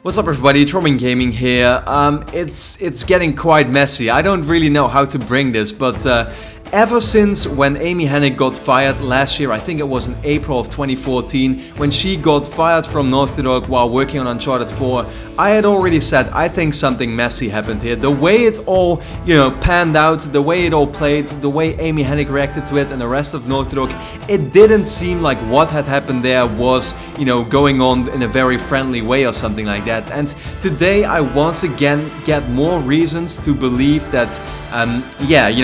What's up everybody, it's RobinGaming here. It's getting quite messy. I don't really know how to bring this, but ever since when Amy Hennig got fired last year, I think it was in April of 2014, when she got fired from Naughty Dog while working on Uncharted 4, I had already said I think something messy happened here. The way it all, panned out, the way it all played, the way Amy Hennig reacted to it and the rest of Naughty Dog, it didn't seem like what had happened there was, going on in a very friendly way or something like that. And today I once again get more reasons to believe that,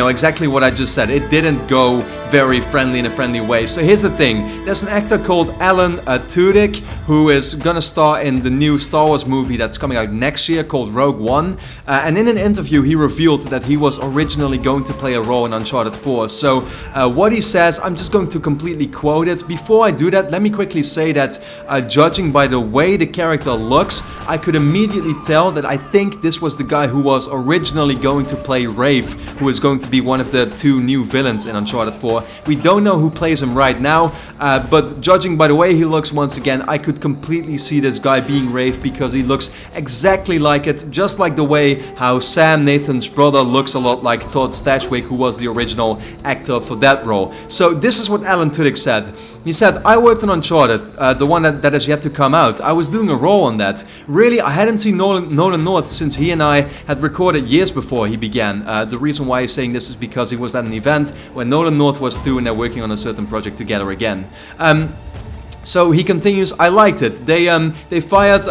exactly what I just said. It didn't go very friendly in a friendly way. So here's the thing. There's an actor called Alan Tudyk who is gonna star in the new Star Wars movie that's coming out next year called Rogue One. And in an interview he revealed that he was originally going to play a role in Uncharted 4. So what he says, I'm just going to completely quote it. Before I do that, let me quickly say that judging by the way the character looks, I could immediately tell that I think this was the guy who was originally going to play Rafe, who is going to be one of the two new villains in Uncharted 4. We don't know who plays him right now, but judging by the way he looks, once again, I could completely see this guy being Rafe because he looks exactly like it, just like the way how Sam, Nathan's brother, looks a lot like Todd Stashwick, who was the original actor for that role. So this is what Alan Tudyk said. He said, I worked on Uncharted, the one that has yet to come out. I was doing a role on that. Really, I hadn't seen Nolan North since he and I had recorded years before he began. The reason why he's saying this is because he was at an event when Nolan North was too and they're working on a certain project together again. So he continues, I liked it. They fired,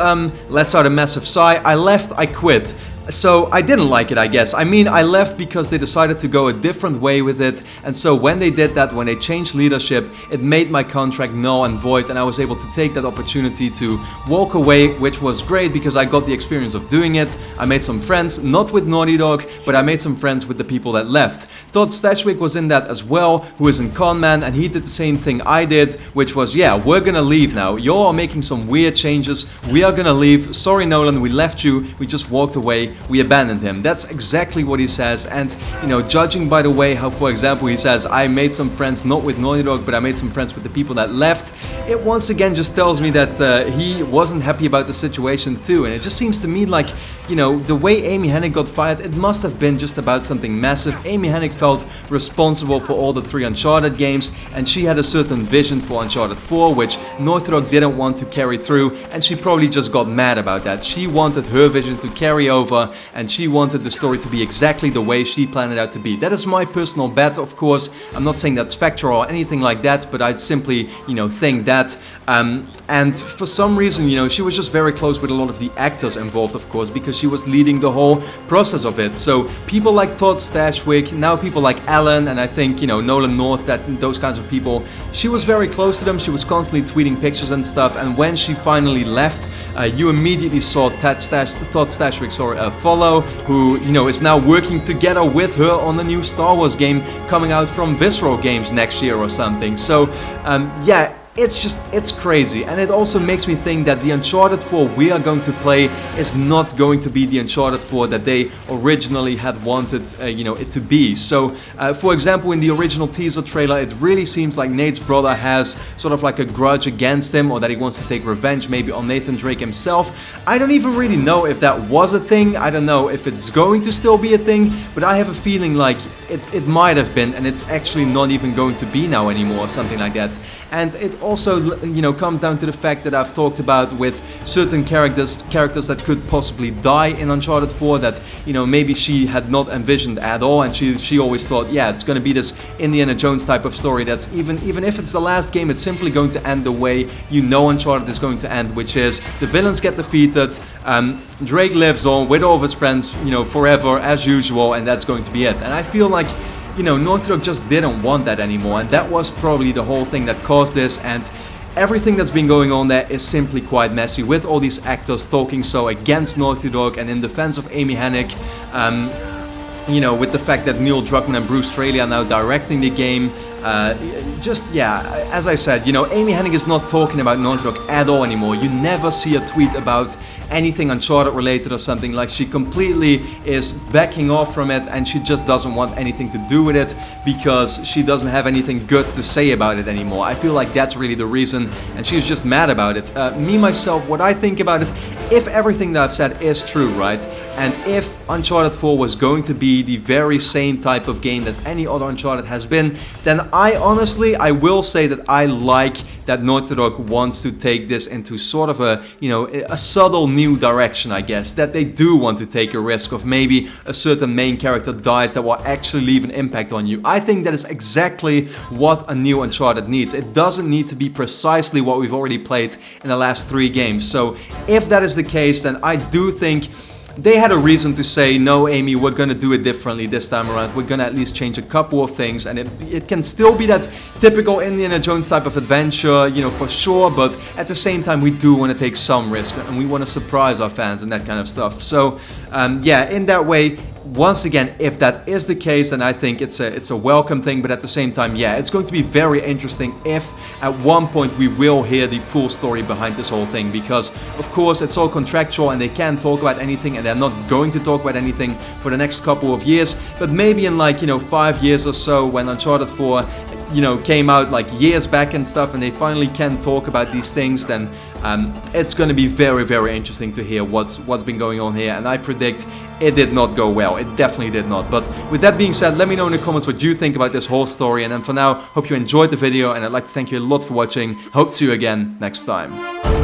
let's out a massive sigh. I left, I quit. So I didn't like it, I guess. I mean, I left because they decided to go a different way with it, and so when they did that, when they changed leadership, it made my contract null and void, and I was able to take that opportunity to walk away, which was great because I got the experience of doing it. I made some friends, not with Naughty Dog, but I made some friends with the people that left. Todd Stashwick was in that as well, who is in Con Man, and he did the same thing I did, which was, yeah, we're gonna leave now. You're making some weird changes. We are gonna leave. Sorry, Nolan, we left you. We just walked away. We abandoned him. That's exactly what he says. And judging by the way how, for example, he says I made some friends not with Naughty Dog, but I made some friends with the people that left, it once again just tells me that he wasn't happy about the situation too. And it just seems to me like, the way Amy Hennig got fired, it must have been just about something massive. Amy Hennig felt responsible for all the 3 Uncharted games, and she had a certain vision for Uncharted 4 which Naughty Dog didn't want to carry through, and she probably just got mad about that. She wanted her vision to carry over, and she wanted the story to be exactly the way she planned it out to be. That is my personal bet, of course. I'm not saying that's factual or anything like that, but I simply, think that. And for some reason, she was just very close with a lot of the actors involved, of course, because she was leading the whole process of it. So people like Todd Stashwick, now people like Alan, and I think, Nolan North, those kinds of people, she was very close to them. She was constantly tweeting pictures and stuff, and when she finally left, you immediately saw Todd Stashwick, follow, who, is now working together with her on the new Star Wars game coming out from Visceral Games next year or something. So, yeah. It's crazy, and it also makes me think that the Uncharted 4 we are going to play is not going to be the Uncharted 4 that they originally had wanted, it to be. So, for example, in the original teaser trailer, it really seems like Nate's brother has sort of like a grudge against him, or that he wants to take revenge maybe on Nathan Drake himself. I don't even really know if that was a thing. I don't know if it's going to still be a thing, but I have a feeling like it might have been, and it's actually not even going to be now anymore, or something like that. And it also, comes down to the fact that I've talked about with certain characters that could possibly die in Uncharted 4 that, maybe she had not envisioned at all, and she always thought, yeah, it's gonna be this Indiana Jones type of story that's even if it's the last game, it's simply going to end the way Uncharted is going to end, which is the villains get defeated, Drake lives on with all of his friends, forever as usual, and that's going to be it. And I feel like Naughty Dog just didn't want that anymore, and that was probably the whole thing that caused this, and everything that's been going on there is simply quite messy, with all these actors talking so against Naughty Dog and in defense of Amy Hennig. you know, with the fact that Neil Druckmann and Bruce Straley are now directing the game, as I said, you know, Amy Hennig is not talking about Naughty Dog at all anymore. You never see a tweet about anything Uncharted related or something. Like, she completely is backing off from it, and she just doesn't want anything to do with it because she doesn't have anything good to say about it anymore. I feel like that's really the reason, and she's just mad about it. Me, myself, what I think about it, if everything that I've said is true, right, and if Uncharted 4 was going to be the very same type of game that any other Uncharted has been, then I will say that I like that Naughty Dog wants to take this into sort of a, you know, a subtle new direction, I guess. That they do want to take a risk of maybe a certain main character dies that will actually leave an impact on you. I think that is exactly what a new Uncharted needs. It doesn't need to be precisely what we've already played in the last 3 games. So if that is the case, then I do think they had a reason to say, no, Amy, we're gonna do it differently this time around. We're gonna at least change a couple of things, and it can still be that typical Indiana Jones type of adventure, you know, for sure, but at the same time, we do want to take some risk, and we want to surprise our fans and that kind of stuff. So, yeah, in that way, once again, if that is the case, then I think it's a welcome thing, but at the same time, yeah, it's going to be very interesting if at one point we will hear the full story behind this whole thing, because of course it's all contractual and they can't talk about anything, and they're not going to talk about anything for the next couple of years, but maybe in, like, you know, 5 years or so, when Uncharted 4, you know, came out like years back and stuff, and they finally can talk about these things, then it's going to be very, very interesting to hear what's been going on here. And I predict it did not go well. It definitely did not. But with that being said, let me know in the comments what you think about this whole story. And then for now, hope you enjoyed the video, and I'd like to thank you a lot for watching. Hope to see you again next time.